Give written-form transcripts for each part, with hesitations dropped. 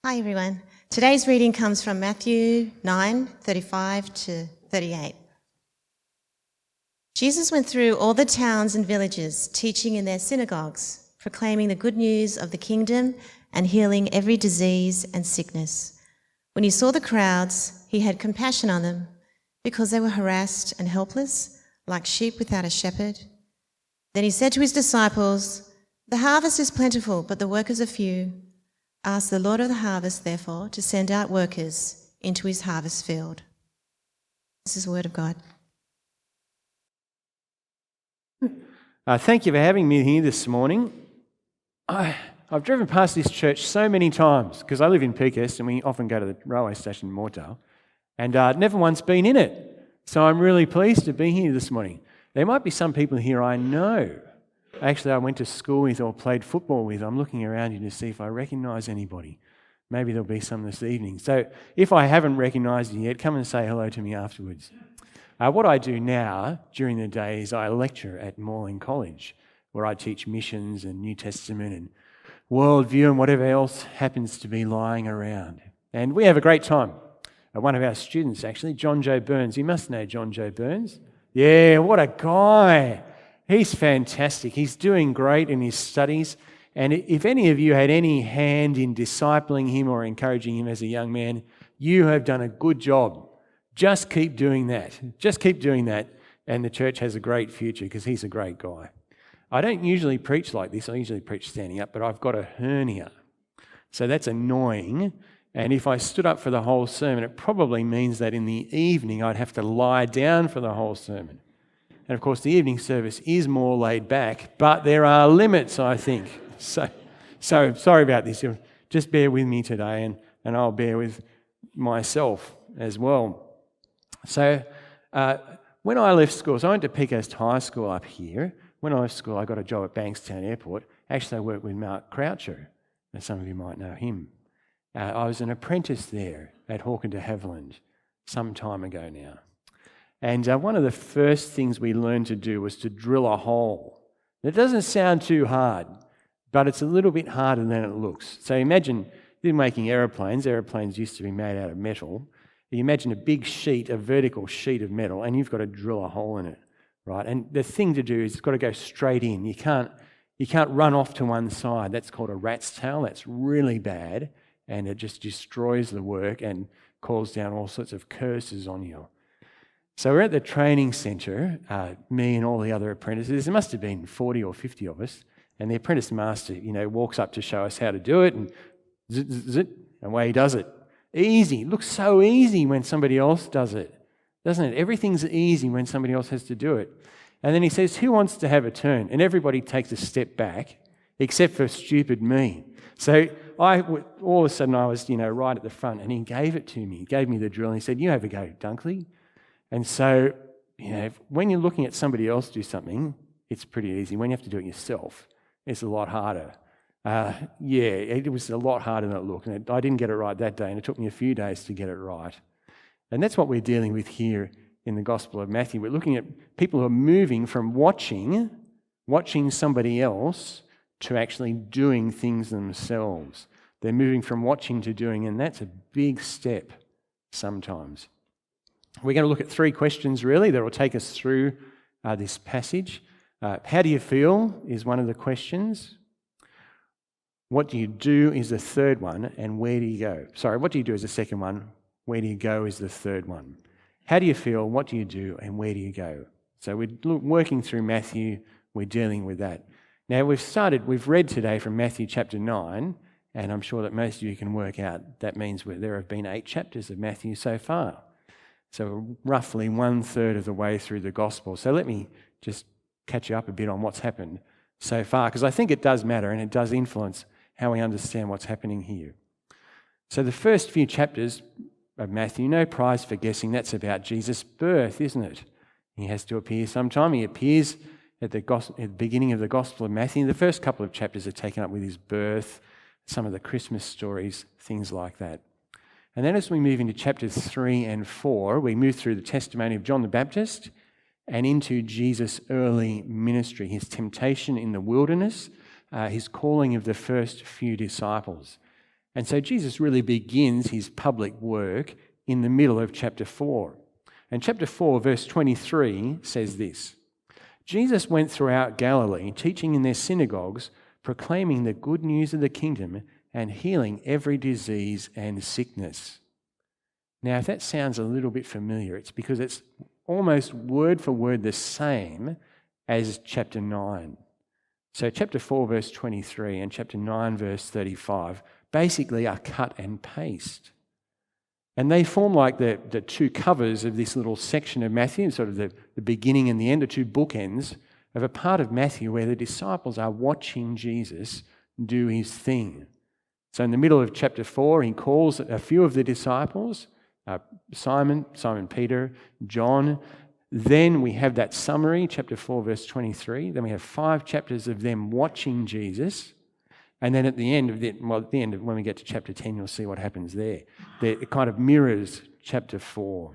Hi everyone. Today's reading comes from Matthew 9:35 to 38. Jesus went through all the towns and villages, teaching in their synagogues, proclaiming the good news of the kingdom and healing every disease and sickness. When he saw the crowds, he had compassion on them because they were harassed and helpless, like sheep without a shepherd. Then he said to his disciples, "The harvest is plentiful, but the workers are few. Ask the Lord of the harvest, therefore, to send out workers into his harvest field." This is the word of God. Thank you for having me here this morning. I've driven past this church so many times because I live in Peakhurst and we often go to the railway station in Mortal, and never once been in it. So I'm really pleased to be here this morning. There might be some people here I know. Actually, I went to school with or played football with. I'm looking around here to see if I recognise anybody. Maybe there'll be some this evening. So if I haven't recognised you yet, come and say hello to me afterwards. What I do now during the day is I lecture at Morling College, where I teach missions and New Testament and worldview and whatever else happens to be lying around. And we have a great time. One of our students, actually, John Joe Burns. You must know John Joe Burns. Yeah, what a guy. He's fantastic. He's doing great in his studies. And if any of you had any hand in discipling him or encouraging him as a young man, you have done a good job. Just keep doing that. Just keep doing that. And the church has a great future because he's a great guy. I don't usually preach like this. I usually preach standing up, but I've got a hernia. So that's annoying. And if I stood up for the whole sermon, it probably means that in the evening I'd have to lie down for the whole sermon. And of course, the evening service is more laid back, but there are limits, I think. So sorry about this. Just bear with me today, and I'll bear with myself as well. So when I left school, so I went to Peakhurst High School up here. When I left school, I got a job at Bankstown Airport. Actually, I worked with Mark Croucher, and some of you might know him. I was an apprentice there at Hawken de Havilland some time ago now. And one of the first things we learned to do was to drill a hole. It doesn't sound too hard, but it's a little bit harder than it looks. So imagine you're making aeroplanes. Aeroplanes used to be made out of metal. You imagine a big sheet, a vertical sheet of metal, and you've got to drill a hole in it, right? And the thing to do is it's got to go straight in. You can't run off to one side. That's called a rat's tail. That's really bad, and it just destroys the work and calls down all sorts of curses on you. So we're at the training centre, me and all the other apprentices. There must have been 40 or 50 of us. And the apprentice master, walks up to show us how to do it, and zit, zit, zit, away he does it. Easy. It looks so easy when somebody else does it, doesn't it? Everything's easy when somebody else has to do it. And then he says, "Who wants to have a turn?" And everybody takes a step back, except for stupid me. So all of a sudden I was, right at the front, and he gave it to me. He gave me the drill, and he said, "You have a go, Dunkley." And so, when you're looking at somebody else do something, it's pretty easy. When you have to do it yourself, it's a lot harder. It was a lot harder than it looked. And I didn't get it right that day, and it took me a few days to get it right. And that's what we're dealing with here in the Gospel of Matthew. We're looking at people who are moving from watching somebody else to actually doing things themselves. They're moving from watching to doing, and that's a big step sometimes. We're going to look at three questions, really, that will take us through this passage. How do you feel is one of the questions. What do you do is the third one, and where do you go? Sorry, what do you do is the second one. Where do you go is the third one. How do you feel? What do you do? And where do you go? So we're working through Matthew. We're dealing with that. Now we've read today from Matthew chapter 9, and I'm sure that most of you can work out that means there have been 8 chapters of Matthew so far. So roughly 1/3 of the way through the Gospel. So let me just catch you up a bit on what's happened so far, because I think it does matter and it does influence how we understand what's happening here. So the first few chapters of Matthew, no prize for guessing, that's about Jesus' birth, isn't it? He has to appear sometime. He appears at the beginning of the Gospel of Matthew. The first couple of chapters are taken up with his birth, some of the Christmas stories, things like that. And then as we move into chapters 3 and 4, we move through the testimony of John the Baptist and into Jesus' early ministry, his temptation in the wilderness, his calling of the first few disciples. And so Jesus really begins his public work in the middle of chapter 4. And chapter 4, verse 23 says this: Jesus went throughout Galilee, teaching in their synagogues, proclaiming the good news of the kingdom and healing every disease and sickness. Now, if that sounds a little bit familiar, it's because it's almost word for word the same as chapter 9. So chapter 4, verse 23 and chapter 9, verse 35 basically are cut and paste. And they form like the two covers of this little section of Matthew, sort of the beginning and the end, the two bookends of a part of Matthew where the disciples are watching Jesus do his thing. So in the middle of chapter 4, he calls a few of the disciples, Simon Peter, John. Then we have that summary, chapter 4, verse 23. Then we have 5 chapters of them watching Jesus. And then at the end of when we get to chapter 10, you'll see what happens there. It kind of mirrors chapter 4.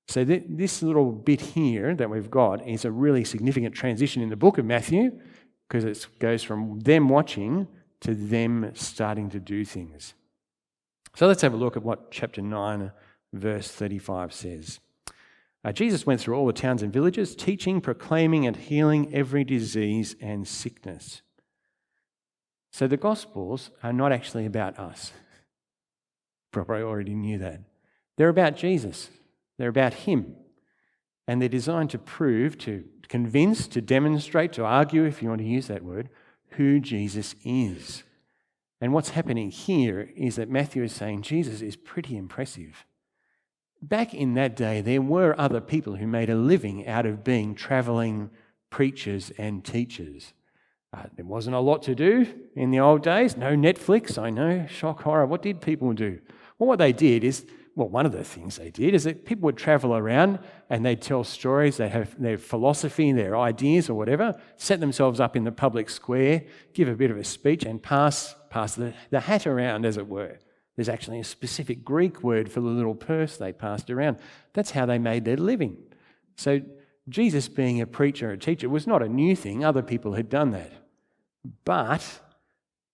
So this little bit here that we've got is a really significant transition in the book of Matthew, because it goes from them watching to them starting to do things. So let's have a look at what chapter 9, verse 35 says. Jesus went through all the towns and villages, teaching, proclaiming, and healing every disease and sickness. So the Gospels are not actually about us. Probably already knew that. They're about Jesus. They're about him. And they're designed to prove, to convince, to demonstrate, to argue, if you want to use that word, who Jesus is. And what's happening here is that Matthew is saying Jesus is pretty impressive. Back in that day, there were other people who made a living out of being travelling preachers and teachers. There wasn't a lot to do in the old days. No Netflix, I know, shock, horror. What did people do? Well, what they did is, one of the things they did is that people would travel around and they'd tell stories, they'd have their philosophy, their ideas or whatever, set themselves up in the public square, give a bit of a speech and pass the hat around, as it were. There's actually a specific Greek word for the little purse they passed around. That's how they made their living. So Jesus being a preacher, a teacher, was not a new thing. Other people had done that. But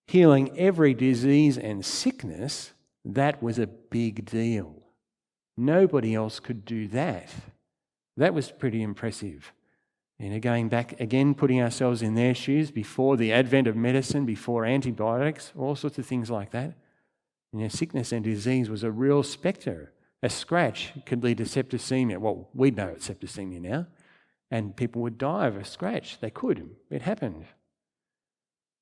healing every disease and sickness, that was a big deal. Nobody else could do that. That was pretty impressive. And going back again, putting ourselves in their shoes before the advent of medicine, before antibiotics, all sorts of things like that. Sickness and disease was a real spectre. A scratch could lead to septicemia. Well, we know it's septicemia now. And people would die of a scratch. They could. It happened.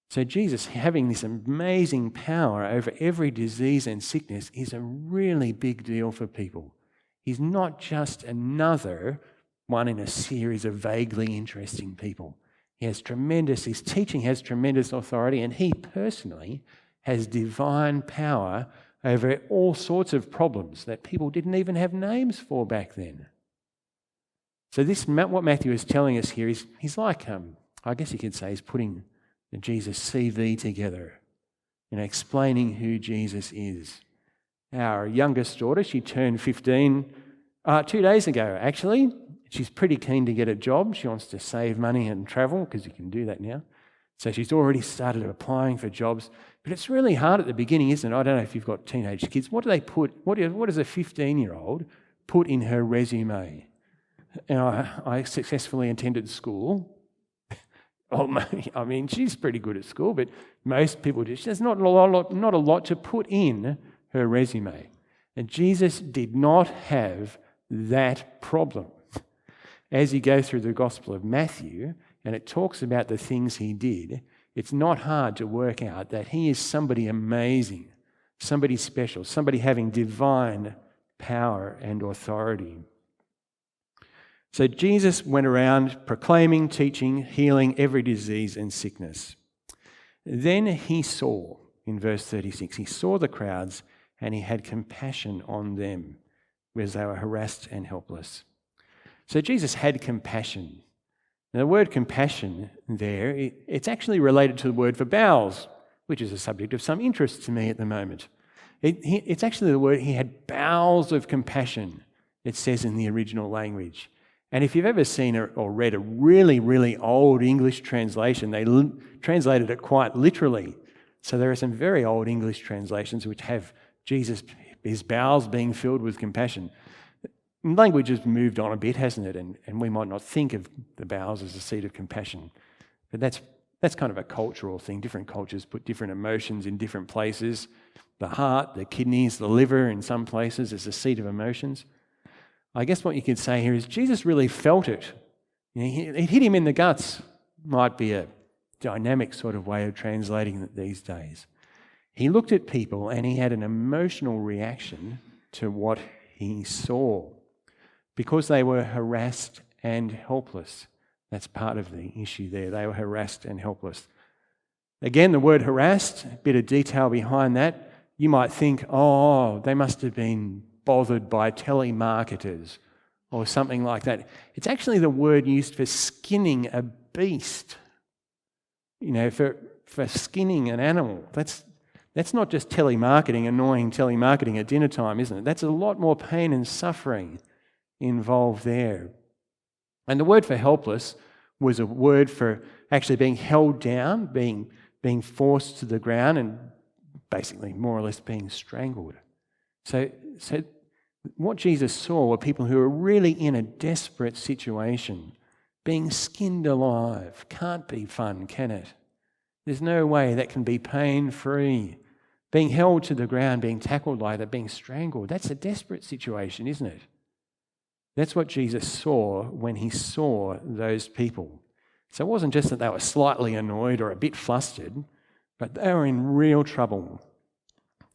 So Jesus having this amazing power over every disease and sickness is a really big deal for people. He's not just another one in a series of vaguely interesting people. His teaching has tremendous authority, and he personally has divine power over all sorts of problems that people didn't even have names for back then. So what Matthew is telling us here is he's like, I guess you could say he's putting the Jesus CV together, explaining who Jesus is. Our youngest daughter, she turned 15 2 days ago, actually. She's pretty keen to get a job. She wants to save money and travel, because you can do that now. So she's already started applying for jobs. But it's really hard at the beginning, isn't it? I don't know if you've got teenage kids. What do they put? What does a 15-year-old put in her resume? I successfully attended school. I mean, she's pretty good at school, but most people do. There's not a lot to put in her resume. And Jesus did not have that problem. As you go through the Gospel of Matthew, and it talks about the things he did, it's not hard to work out that he is somebody amazing, somebody special, somebody having divine power and authority. So Jesus went around proclaiming, teaching, healing every disease and sickness. Then he saw, in verse 36, he saw the crowds and he had compassion on them because they were harassed and helpless. So Jesus had compassion. Now, the word compassion there, it's actually related to the word for bowels, which is a subject of some interest to me at the moment. It's actually the word, he had bowels of compassion, it says in the original language. And if you've ever seen or read a really, really old English translation, they translated it quite literally. So there are some very old English translations which have Jesus, his bowels being filled with compassion. Language has moved on a bit, hasn't it? And we might not think of the bowels as a seat of compassion. But that's kind of a cultural thing. Different cultures put different emotions in different places. The heart, the kidneys, the liver in some places is a seat of emotions. I guess what you could say here is Jesus really felt it. It hit him in the guts. Might be a dynamic sort of way of translating it these days. He looked at people and he had an emotional reaction to what he saw because they were harassed and helpless. That's part of the issue there. They were harassed and helpless. Again, the word harassed, a bit of detail behind that. You might think, oh, they must have been bothered by telemarketers or something like that. It's actually the word used for skinning a beast. For skinning an animal. That's not just telemarketing, annoying telemarketing at dinner time, isn't it? That's a lot more pain and suffering involved there. And the word for helpless was a word for actually being held down, being forced to the ground and basically more or less being strangled. So what Jesus saw were people who were really in a desperate situation, being skinned alive. Can't be fun, can it? There's no way that can be pain-free. Being held to the ground, being tackled like that, being strangled, that's a desperate situation, isn't it? That's what Jesus saw when he saw those people. So it wasn't just that they were slightly annoyed or a bit flustered, but they were in real trouble.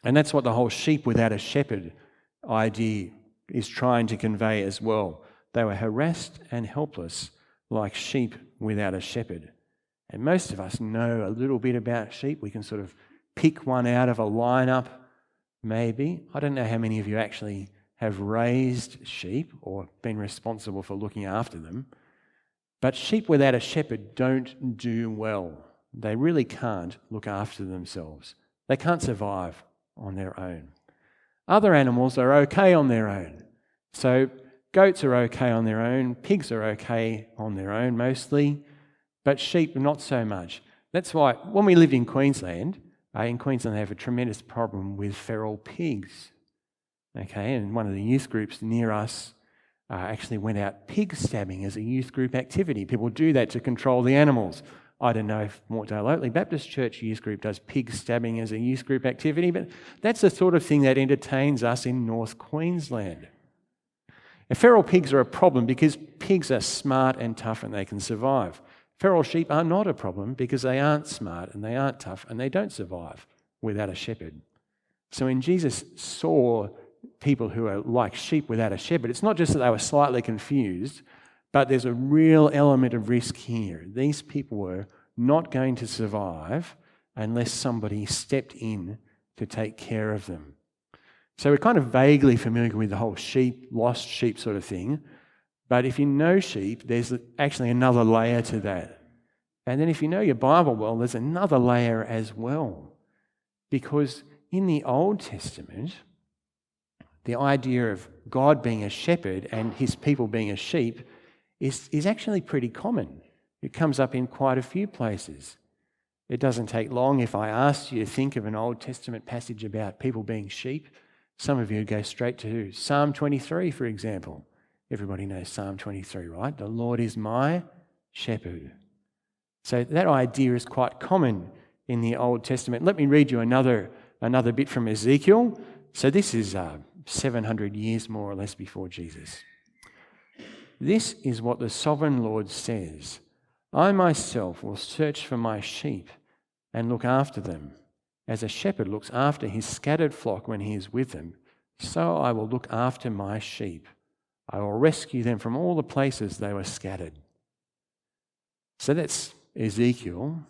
And that's what the whole sheep without a shepherd idea is trying to convey as well. They were harassed and helpless like sheep without a shepherd. And most of us know a little bit about sheep. We can sort of pick one out of a lineup, maybe. I don't know how many of you actually have raised sheep or been responsible for looking after them. But sheep without a shepherd don't do well. They really can't look after themselves. They can't survive on their own. Other animals are okay on their own. So goats are okay on their own, pigs are okay on their own mostly, but sheep not so much. That's why when we lived in Queensland they have a tremendous problem with feral pigs. Okay, and one of the youth groups near us actually went out pig stabbing as a youth group activity. People do that to control the animals. I don't know if Mortdale Oatley Baptist Church youth group does pig stabbing as a youth group activity, but that's the sort of thing that entertains us in North Queensland. Now, feral pigs are a problem because pigs are smart and tough and they can survive. Feral sheep are not a problem because they aren't smart and they aren't tough and they don't survive without a shepherd. So when Jesus saw people who are like sheep without a shepherd, it's not just that they were slightly confused, but there's a real element of risk here. These people were not going to survive unless somebody stepped in to take care of them. So we're kind of vaguely familiar with the whole sheep, lost sheep sort of thing. But if you know sheep, there's actually another layer to that. And then if you know your Bible well, there's another layer as well. Because in the Old Testament, the idea of God being a shepherd and his people being a sheep is actually pretty common. It comes up in quite a few places. It doesn't take long if I asked you to think of an Old Testament passage about people being sheep. Some of you would go straight to Psalm 23, for example. Everybody knows Psalm 23, right? The Lord is my shepherd. So that idea is quite common in the Old Testament. Let me read you another bit from Ezekiel. So this is 700 years more or less before Jesus. This is what the sovereign Lord says. I myself will search for my sheep and look after them. As a shepherd looks after his scattered flock when he is with them, so I will look after my sheep. I will rescue them from all the places they were scattered. So that's Ezekiel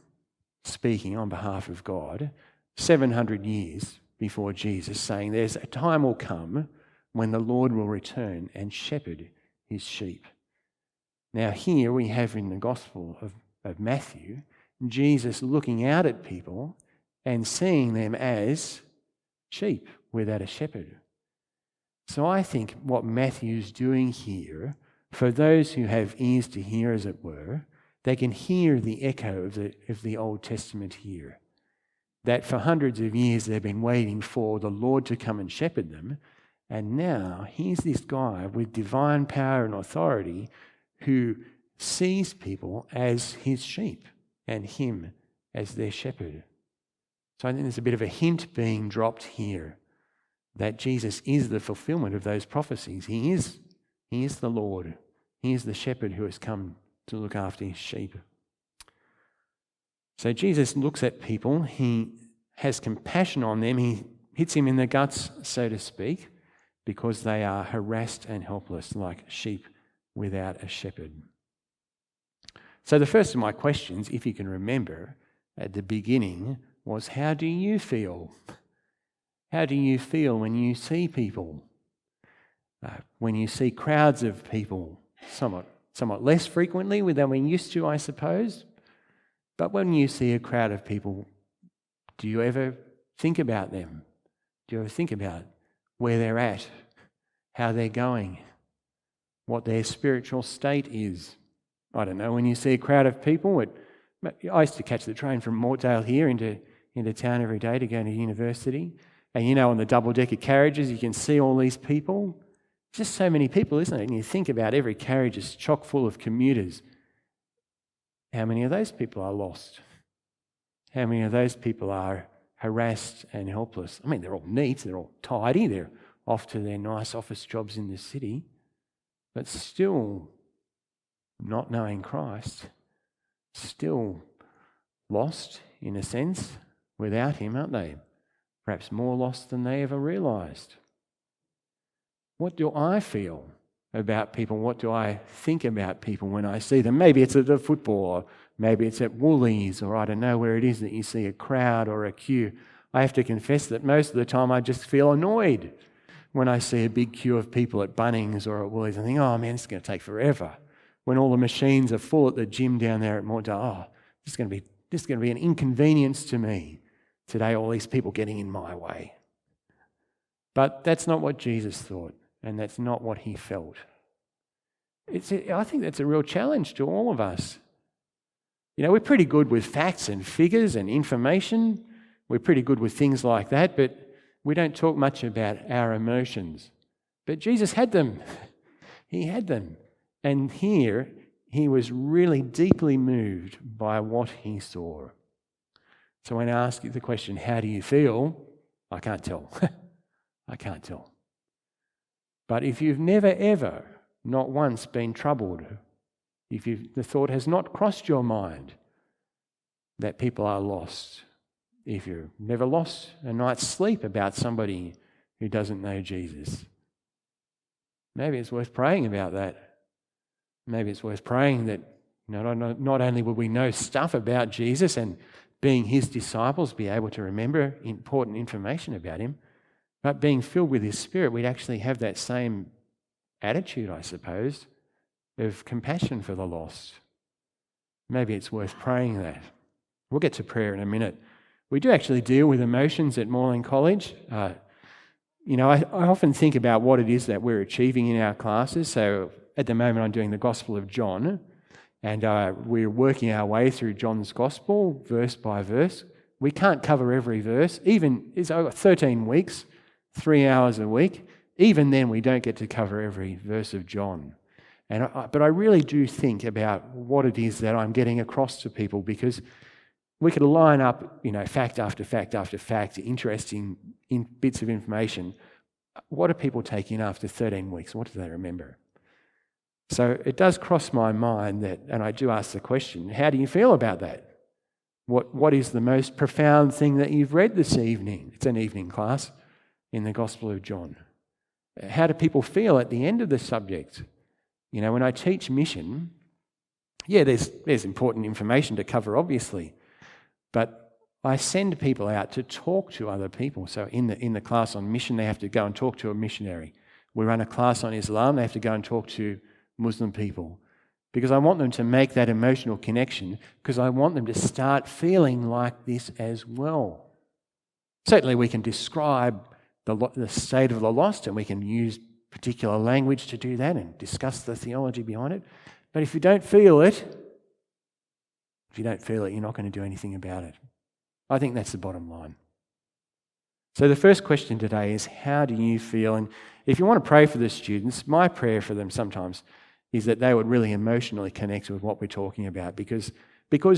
speaking on behalf of God, 700 years before Jesus, saying there's a time will come when the Lord will return and shepherd his sheep. Now here we have in the Gospel of Matthew, Jesus looking out at people and seeing them as sheep without a shepherd. So I think what Matthew's doing here, for those who have ears to hear, as it were, they can hear the echo of the Old Testament here. that for hundreds of years they've been waiting for the Lord to come and shepherd them. And now here's this guy with divine power and authority who sees people as his sheep and him as their shepherd. So I think there's a bit of a hint being dropped here that Jesus is the fulfillment of those prophecies. He is the Lord. He is the shepherd who has come to look after his sheep. So Jesus looks at people. He has compassion on them. He hits him in the guts, so to speak, because they are harassed and helpless like sheep without a shepherd. So the first of my questions, if you can remember, at the beginning was, how do you feel? How do you feel when you see people? When you see crowds of people, somewhat less frequently than we're used to, I suppose. But when you see a crowd of people, do you ever think about them? Do you ever think about where they're at, how they're going, what their spiritual state is? I don't know, when you see a crowd of people, I used to catch the train from Mortdale here into town every day to go to university. And on the double-decker carriages, you can see all these people. Just so many people, isn't it? And you think about every carriage is chock full of commuters. How many of those people are lost? How many of those people are harassed and helpless? I mean, they're all neat, they're all tidy, they're off to their nice office jobs in the city, but still not knowing Christ, still lost in a sense without him, aren't they? Perhaps more lost than they ever realised. What do I feel about people? What do I think about people when I see them? Maybe it's at the football, or maybe it's at Woolies, or I don't know where it is that you see a crowd or a queue. I have to confess that most of the time I just feel annoyed when I see a big queue of people at Bunnings or at Woolies. I think, oh man, it's going to take forever. When all the machines are full at the gym down there at Mortdale, this is going to be an inconvenience to me today, all these people getting in my way. But that's not what Jesus thought, and that's not what he felt. I think that's a real challenge to all of us. We're pretty good with facts and figures and information. We're pretty good with things like that, but we don't talk much about our emotions. But Jesus had them. He had them. And here, he was really deeply moved by what he saw. So when I ask you the question, how do you feel? I can't tell. I can't tell. But if you've never ever, not once, been troubled, if the thought has not crossed your mind that people are lost, if you've never lost a night's sleep about somebody who doesn't know Jesus, maybe it's worth praying about that. Maybe it's worth praying that not only will we know stuff about Jesus and being his disciples, be able to remember important information about him, but being filled with his Spirit, we'd actually have that same attitude, I suppose, of compassion for the lost. Maybe it's worth praying that. We'll get to prayer in a minute. We do actually deal with emotions at Moreland College. I often think about what it is that we're achieving in our classes. So at the moment I'm doing the Gospel of John, and we're working our way through John's Gospel, verse by verse. We can't cover every verse. Even it's over 13 weeks, 3 hours a week. Even then, we don't get to cover every verse of John. But I really do think about what it is that I'm getting across to people, because we could line up, fact after fact after fact, interesting bits of information. What are people taking after 13 weeks? What do they remember? So it does cross my mind that, and I do ask the question, how do you feel about that? What is the most profound thing that you've read this evening? It's an evening class in the Gospel of John. How do people feel at the end of the subject? When I teach mission, there's important information to cover, obviously, but I send people out to talk to other people. So in the class on mission, they have to go and talk to a missionary. We run a class on Islam, they have to go and talk to Muslim people, because I want them to make that emotional connection, because I want them to start feeling like this as well. Certainly we can describe the state of the lost, and we can use particular language to do that and discuss the theology behind it. But if you don't feel it, you're not going to do anything about it. I think that's the bottom line. So the first question today is, how do you feel? And if you want to pray for the students, my prayer for them sometimes is that they would really emotionally connect with what we're talking about, because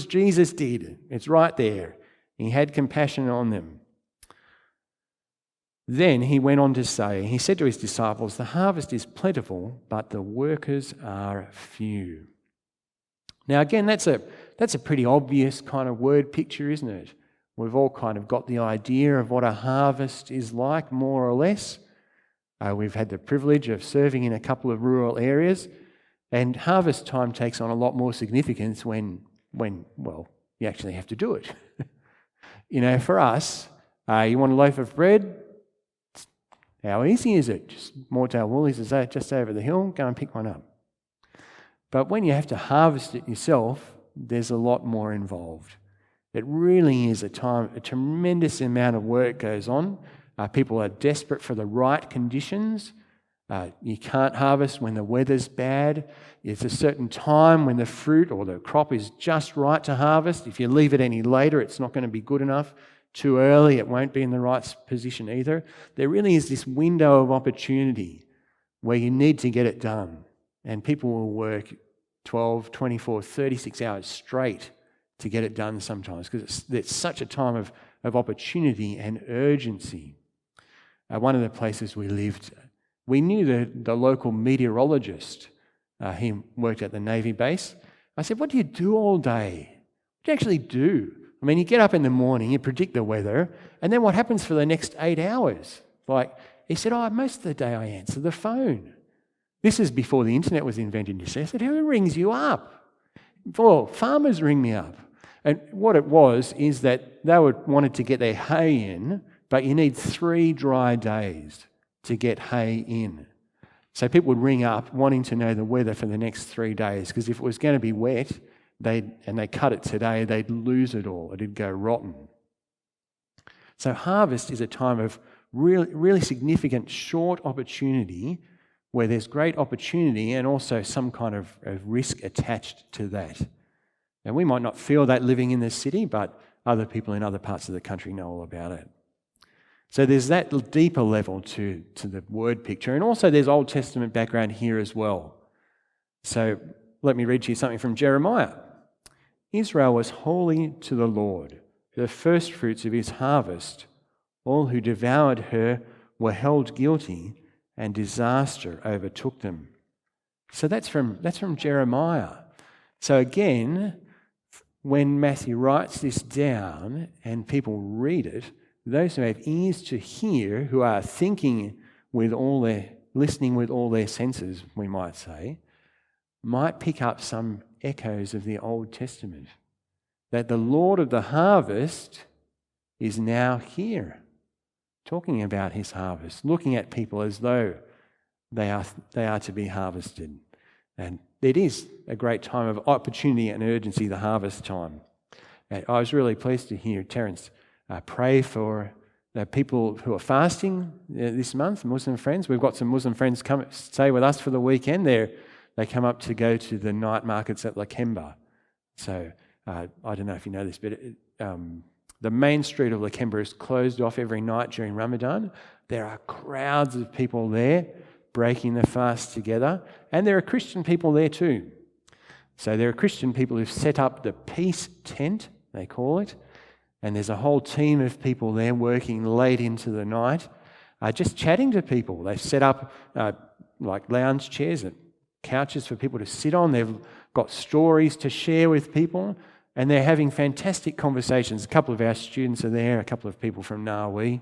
Jesus did. It's right there. He had compassion on them. Then he went on to say, he said to his disciples, the harvest is plentiful, but the workers are few. Now again, that's a pretty obvious kind of word picture, isn't it? We've all kind of got the idea of what a harvest is like, more or less. We've had the privilege of serving in a couple of rural areas, and harvest time takes on a lot more significance when you actually have to do it. For us, you want a loaf of bread? How easy is it? Just Mortail Woolies is just over the hill, go and pick one up. But when you have to harvest it yourself, there's a lot more involved. It really is a tremendous amount of work goes on. People are desperate for the right conditions. You can't harvest when the weather's bad. It's a certain time when the fruit or the crop is just right to harvest. If you leave it any later, it's not going to be good enough. Too early, it won't be in the right position either. There really is this window of opportunity where you need to get it done. And people will work 12, 24, 36 hours straight to get it done sometimes, because it's such a time of opportunity and urgency. One of the places we lived, we knew the local meteorologist. He worked at the Navy base. I said, what do you do all day? What do you actually do? I mean, you get up in the morning, you predict the weather, and then what happens for the next 8 hours? He said, most of the day I answer the phone. This is before the internet was invented, you see. I said, who rings you up? Well, farmers ring me up. And what it was is that they wanted to get their hay in, but you need 3 dry days to get hay in. So people would ring up wanting to know the weather for the next 3 days, because if it was going to be wet, and they cut it today, they'd lose it all. It'd go rotten. So harvest is a time of really significant short opportunity, where there's great opportunity and also some kind of risk attached to that. And we might not feel that living in the city, but other people in other parts of the country know all about it. So there's that deeper level to the word picture. And also there's Old Testament background here as well. So let me read to you something from Jeremiah. Israel was holy to the Lord, the first fruits of his harvest. All who devoured her were held guilty, and disaster overtook them. So that's from Jeremiah. So again, when Matthew writes this down and people read it, those who have ears to hear, who are listening with all their senses, we might say, might pick up some echoes of the Old Testament. That the Lord of the harvest is now here, talking about his harvest, looking at people as though they are to be harvested. And it is a great time of opportunity and urgency, the harvest time. And I was really pleased to hear Terence pray for the people who are fasting this month, Muslim friends. We've got some Muslim friends come stay with us for the weekend. They come up to go to the night markets at Lakemba. So I don't know if you know this, but the main street of Lakemba is closed off every night during Ramadan. There are crowds of people there breaking the fast together, and there are Christian people there too. So there are Christian people who've set up the peace tent, they call it, and there's a whole team of people there working late into the night, just chatting to people. They've set up like lounge chairs and couches for people to sit on. They've got stories to share with people, and they're having fantastic conversations. A couple of our students are there, a couple of people from Nawi.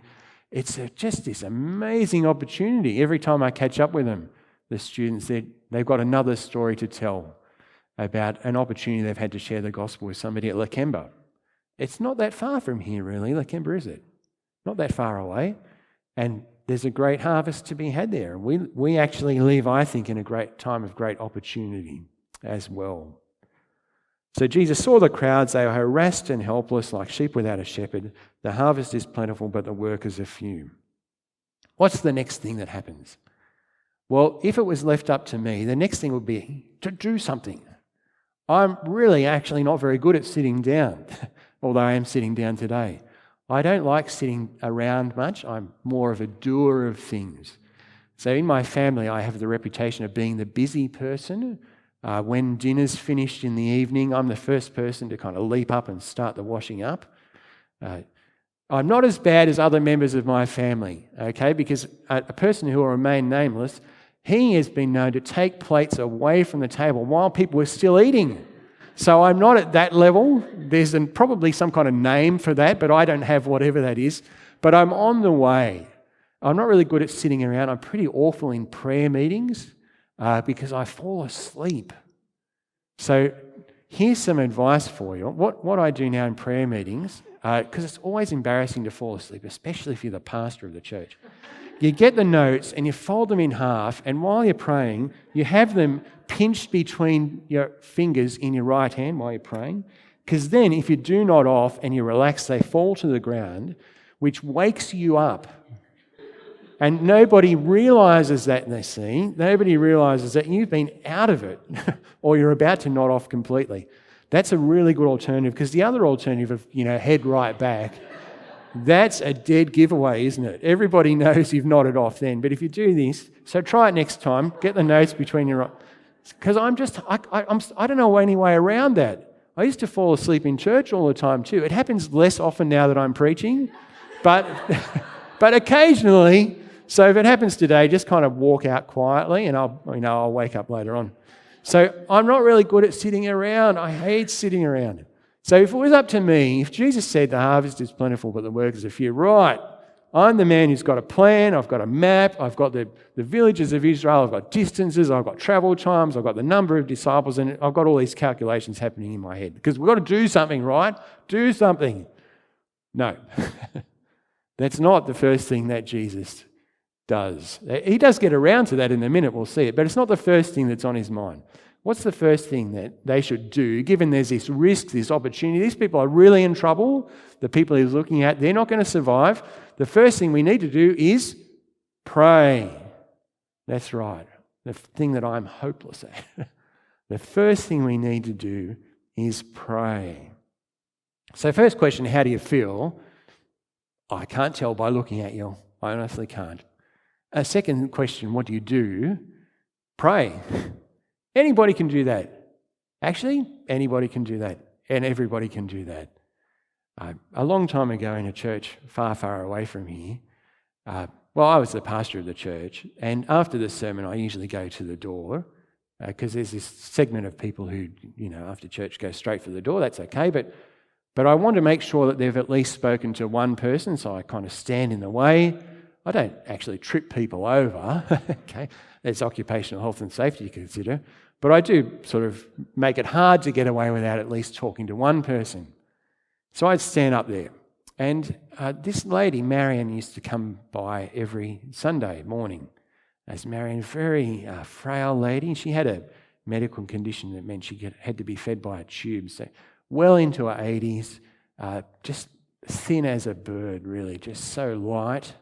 It's just this amazing opportunity. Every time I catch up with them, the students, they've got another story to tell about an opportunity they've had to share the gospel with somebody at Lakemba. It's not that far from here, really, Lakemba, is it? Not that far away. And there's a great harvest to be had there. We actually live, I think, in a great time of great opportunity as well. So Jesus saw the crowds. They were harassed and helpless like sheep without a shepherd. The harvest is plentiful, but the workers are few. What's the next thing that happens? Well, if it was left up to me, the next thing would be to do something. I'm really actually not very good at sitting down. although I am sitting down today. I don't like sitting around much. I'm more of a doer of things. So in my family, I have the reputation of being the busy person. When dinner's finished in the evening, I'm the first person to kind of leap up and start the washing up. I'm not as bad as other members of my family, okay, because a person who will remain nameless, he has been known to take plates away from the table while people were still eating. So I'm not at that level. There's probably some kind of name for that, but I don't have whatever that is. But I'm on the way. I'm not really good at sitting around. I'm pretty awful in prayer meetings because I fall asleep. So here's some advice for you. What I do now in prayer meetings, because it's always embarrassing to fall asleep, especially if you're the pastor of the church. You get the notes and you fold them in half, and while you're praying, you have them pinched between your fingers in your right hand while you're praying, because then if you do nod off and you relax, they fall to the ground, which wakes you up. And nobody realises that in the scene. Nobody realises that you've been out of it or you're about to nod off completely. That's a really good alternative, because the other alternative of, head right back, that's a dead giveaway, isn't it? Everybody knows you've nodded off then. But if you do this, so try it next time, get the notes between your... Because I don't know any way around that. I used to fall asleep in church all the time too. It happens less often now that I'm preaching, but occasionally. So if it happens today, just kind of walk out quietly, and I'll wake up later on. So I'm not really good at sitting around. I hate sitting around. So if it was up to me, if Jesus said the harvest is plentiful but the workers are few, right, I'm the man who's got a plan, I've got a map, I've got the villages of Israel, I've got distances, I've got travel times, I've got the number of disciples, and I've got all these calculations happening in my head. Because we've got to do something, right? Do something. No. That's not the first thing that Jesus does. He does get around to that in a minute, we'll see it, but it's not the first thing that's on his mind. What's the first thing that they should do, given there's this risk, this opportunity? These people are really in trouble. The people he's looking at, they're not going to survive. The first thing we need to do is pray. That's right. The thing that I'm hopeless at. The first thing we need to do is pray. So first question, how do you feel? I can't tell by looking at you. I honestly can't. A second question, what do you do? Pray. Anybody can do that. Actually, anybody can do that, and everybody can do that. A long time ago in a church far, far away from here, I was the pastor of the church, and after the sermon I usually go to the door because there's this segment of people who, after church go straight for the door. That's okay, but I want to make sure that they've at least spoken to one person, so I kind of stand in the way. I don't actually trip people over, okay? There's occupational health and safety to consider, but I do sort of make it hard to get away without at least talking to one person. So I'd stand up there, and this lady, Marion, used to come by every Sunday morning. As Marion, very frail lady, she had a medical condition that meant she had to be fed by a tube, so well into her 80s, just thin as a bird, really, just so light.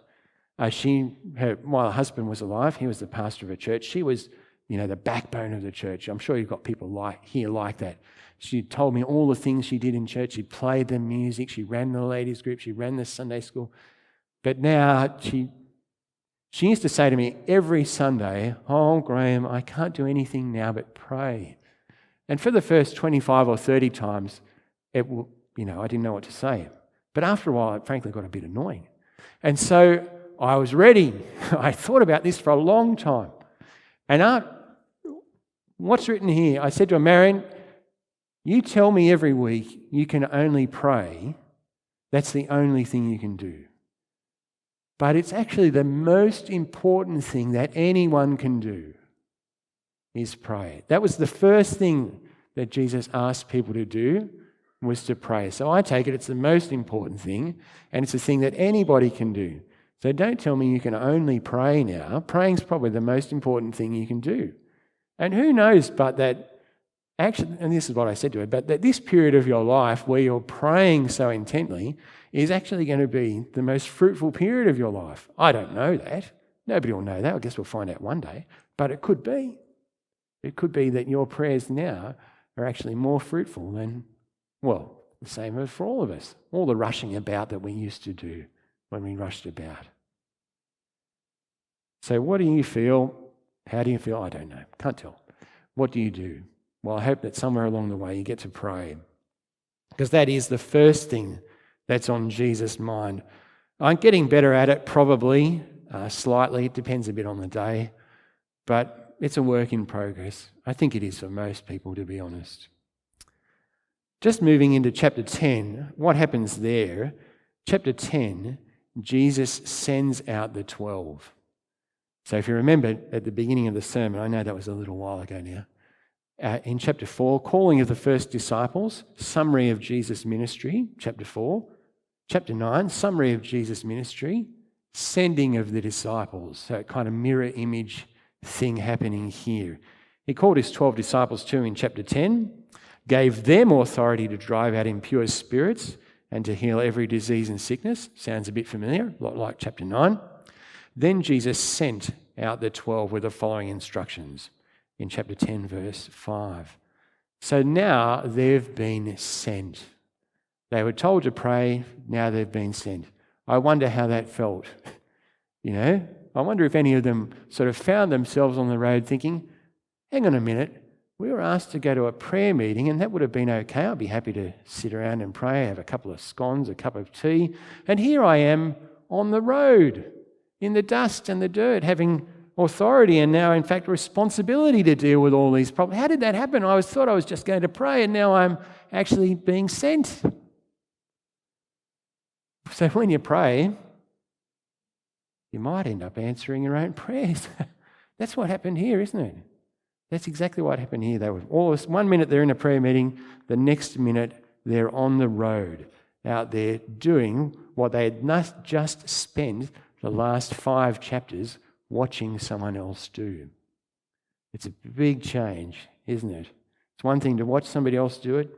While her husband was alive, he was the pastor of a church. She was, the backbone of the church. I'm sure you've got people like that. She told me all the things she did in church. She played the music. She ran the ladies' group. She ran the Sunday school. But now she used to say to me every Sunday, "Oh, Graham, I can't do anything now but pray." And for the first 25 or 30 times, I didn't know what to say. But after a while, it frankly got a bit annoying. And so I was ready. I thought about this for a long time. And what's written here? I said to her, "Marion, you tell me every week you can only pray. That's the only thing you can do. But it's actually the most important thing that anyone can do is pray." That was the first thing that Jesus asked people to do, was to pray. So I take it it's the most important thing, and it's a thing that anybody can do. So don't tell me you can only pray now. Praying's probably the most important thing you can do. And who knows but that actually, and this is what I said to her, but that this period of your life where you're praying so intently is actually going to be the most fruitful period of your life. I don't know that. Nobody will know that. I guess we'll find out one day. But it could be. It could be that your prayers now are actually more fruitful than, the same for all of us. All the rushing about that we used to do when we rushed about. So what do you feel? How do you feel? I don't know. Can't tell. What do you do? Well, I hope that somewhere along the way you get to pray, because that is the first thing that's on Jesus' mind. I'm getting better at it, probably, slightly. It depends a bit on the day, but it's a work in progress. I think it is for most people, to be honest. Just moving into chapter 10, what happens there? Chapter 10, Jesus sends out the 12. So if you remember at the beginning of the sermon, I know that was a little while ago now, in chapter 4, calling of the first disciples, summary of Jesus' ministry, chapter 4. Chapter 9, summary of Jesus' ministry, sending of the disciples. So kind of mirror image thing happening here. He called his 12 disciples too in chapter 10, gave them authority to drive out impure spirits and to heal every disease and sickness. Sounds a bit familiar, a lot like chapter 9. Then Jesus sent out the 12 with the following instructions in chapter 10, verse 5. So now they've been sent. They were told to pray, now they've been sent. I wonder how that felt. I wonder if any of them sort of found themselves on the road thinking, hang on a minute, we were asked to go to a prayer meeting and that would have been okay. I'd be happy to sit around and pray, have a couple of scones, a cup of tea. And here I am on the road, in the dust and the dirt, having authority and now, in fact, responsibility to deal with all these problems. How did that happen? I thought I was just going to pray and now I'm actually being sent. So when you pray, you might end up answering your own prayers. That's what happened here, isn't it? That's exactly what happened here. They were all 1 minute they're in a prayer meeting, the next minute they're on the road, out there doing what they had not just spent the last 5 chapters watching someone else do. It's a big change, isn't it? It's one thing to watch somebody else do it.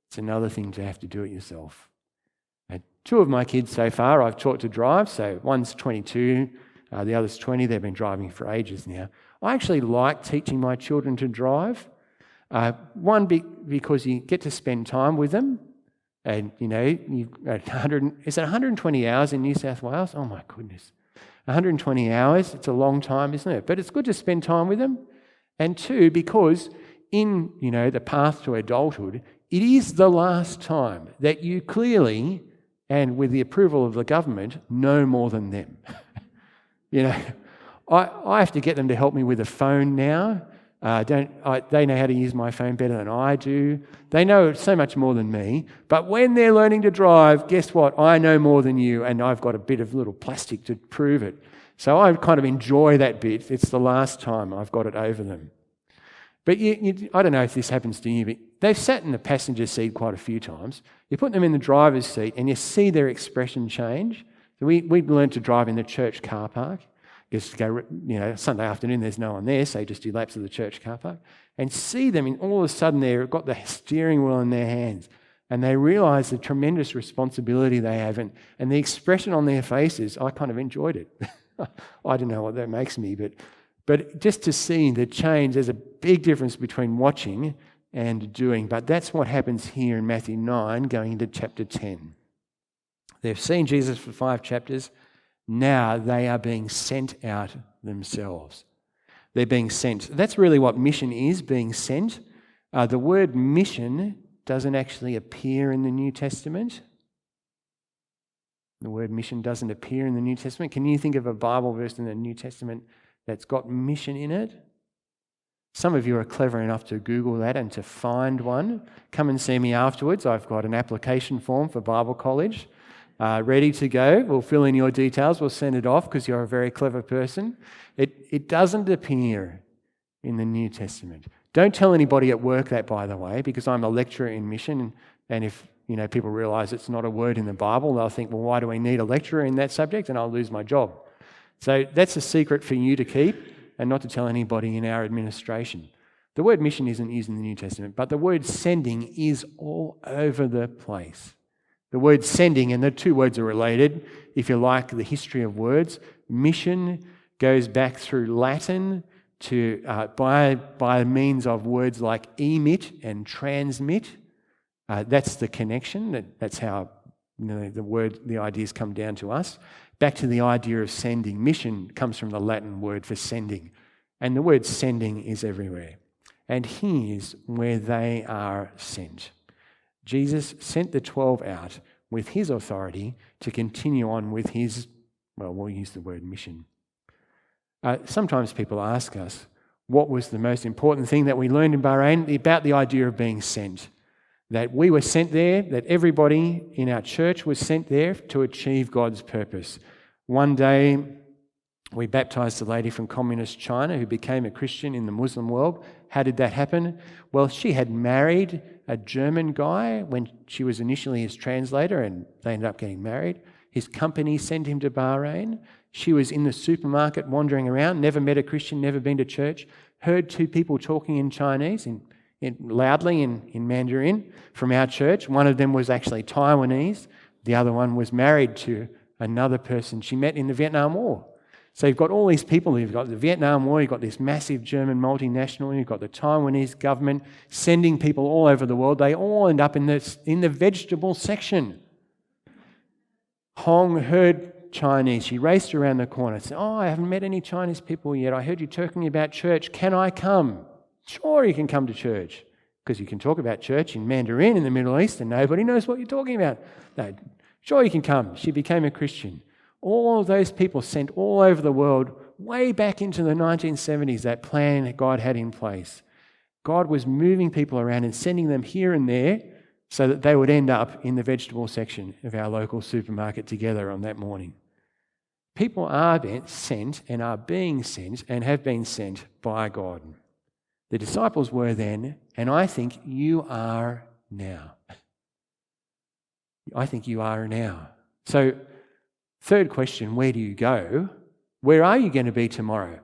It's another thing to have to do it yourself. 2 of my kids so far I've taught to drive. So one's 22, the other's 20. They've been driving for ages now. I actually like teaching my children to drive. One, because you get to spend time with them. And, you've got 120 hours in New South Wales? Oh, my goodness. 120 hours, it's a long time, isn't it? But it's good to spend time with them. And 2, because in, the path to adulthood, it is the last time that you clearly, and with the approval of the government, know more than them. I have to get them to help me with a phone now. They know how to use my phone better than I do. They know so much more than me. But when they're learning to drive, guess what? I know more than you, and I've got a bit of little plastic to prove it. So I kind of enjoy that bit. It's the last time I've got it over them. But I don't know if this happens to you, but they've sat in the passenger seat quite a few times. You put them in the driver's seat and you see their expression change. So we learned to drive in the church car park. Just go, Sunday afternoon there's no one there, so you just do laps of the church car park. And see them, and all of a sudden they've got the steering wheel in their hands. And they realise the tremendous responsibility they have. And the expression on their faces, I kind of enjoyed it. I don't know what that makes me, but just to see the change, there's a big difference between watching and doing. But that's what happens here in Matthew 9, going into chapter 10. They've seen Jesus for 5 chapters. Now they are being sent out themselves. They're being sent. That's really what mission is, being sent. The word mission doesn't actually appear in the New Testament. The word mission doesn't appear in the New Testament. Can you think of a Bible verse in the New Testament that's got mission in it? Some of you are clever enough to Google that and to find one. Come and see me afterwards. I've got an application form for Bible college ready to go. We'll fill in your details. We'll send it off because you're a very clever person. It doesn't appear in the New Testament. Don't tell anybody at work that, by the way, because I'm a lecturer in mission, and if people realise it's not a word in the Bible, they'll think, well, why do we need a lecturer in that subject? And I'll lose my job. So that's a secret for you to keep and not to tell anybody in our administration. The word mission isn't used in the New Testament, but the word sending is all over the place. The word sending, and the 2 words are related, if you like the history of words. Mission goes back through Latin to by means of words like emit and transmit. That's the connection. That's how the ideas come down to us. Back to the idea of sending. Mission comes from the Latin word for sending. And the word sending is everywhere. And here's where they are sent. Jesus sent the 12 out with his authority to continue on with his, we'll use the word mission. Sometimes people ask us, what was the most important thing that we learned in Bahrain about the idea of being sent? That we were sent there, that everybody in our church was sent there to achieve God's purpose. One day, we baptised a lady from communist China who became a Christian in the Muslim world. How did that happen? Well, she had married a German guy when she was initially his translator, and they ended up getting married. His company sent him to Bahrain. She was in the supermarket wandering around, never met a Christian, never been to church, heard two people talking in Chinese, loudly in Mandarin from our church. One of them was actually Taiwanese. The other one was married to another person she met in the Vietnam War. So you've got all these people. You've got the Vietnam War, you've got this massive German multinational, you've got the Taiwanese government sending people all over the world. They all end up in the vegetable section. Hong heard Chinese. She raced around the corner and said, I haven't met any Chinese people yet. I heard you talking about church. Can I come? Sure, you can come to church. Because you can talk about church in Mandarin in the Middle East and nobody knows what you're talking about. No, sure, you can come. She became a Christian. All of those people sent all over the world, way back into the 1970s, that plan that God had in place. God was moving people around and sending them here and there so that they would end up in the vegetable section of our local supermarket together on that morning. People are sent and are being sent and have been sent by God. The disciples were then, and I think you are now. I think you are now. So, third question, where do you go? Where are you going to be tomorrow?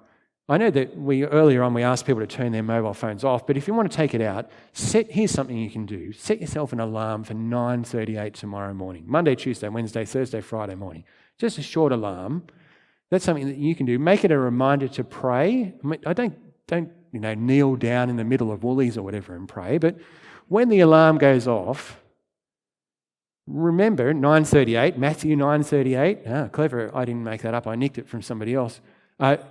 I know that earlier on we asked people to turn their mobile phones off, but if you want to take it out, here's something you can do. Set yourself an alarm for 9:38 tomorrow morning. Monday, Tuesday, Wednesday, Thursday, Friday morning. Just a short alarm. That's something that you can do. Make it a reminder to pray. I don't kneel down in the middle of Woolies or whatever and pray, but when the alarm goes off, remember 9:38, Matthew 9:38. Clever, I didn't make that up, I nicked it from somebody else.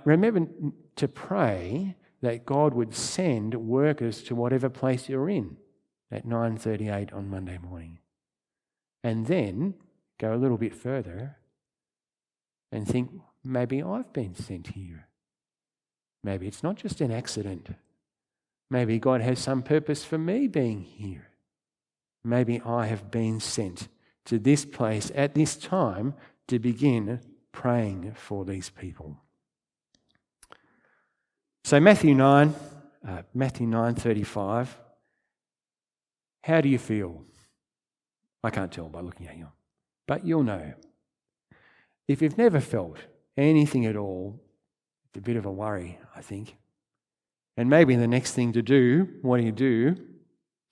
Remember to pray that God would send workers to whatever place you're in at 9:38 on Monday morning. And then go a little bit further and think, maybe I've been sent here. Maybe it's not just an accident. Maybe God has some purpose for me being here. Maybe I have been sent to this place at this time to begin praying for these people. So Matthew 9:35. How do you feel? I can't tell by looking at you, but you'll know. If you've never felt anything at all, it's a bit of a worry, I think. And maybe the next thing to do, what do you do?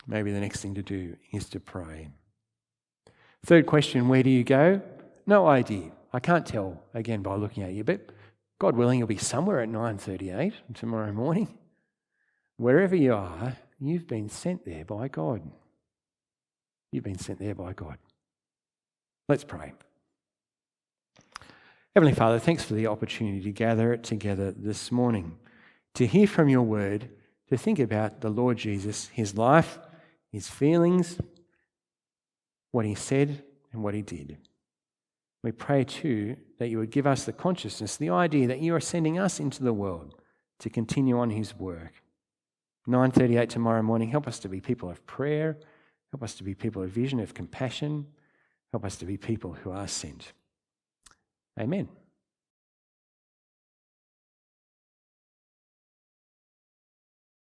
Maybe the next thing to do is to pray. Third question, where do you go? No idea. I can't tell, again, by looking at you, but God willing, you'll be somewhere at 9:38 tomorrow morning. Wherever you are, you've been sent there by God. You've been sent there by God. Let's pray. Heavenly Father, thanks for the opportunity to gather together this morning, to hear from your word, to think about the Lord Jesus, his life, his feelings, what he said and what he did. We pray too that you would give us the consciousness, the idea that you are sending us into the world to continue on his work. 9:38 tomorrow morning, help us to be people of prayer, help us to be people of vision, of compassion, help us to be people who are sent. Amen.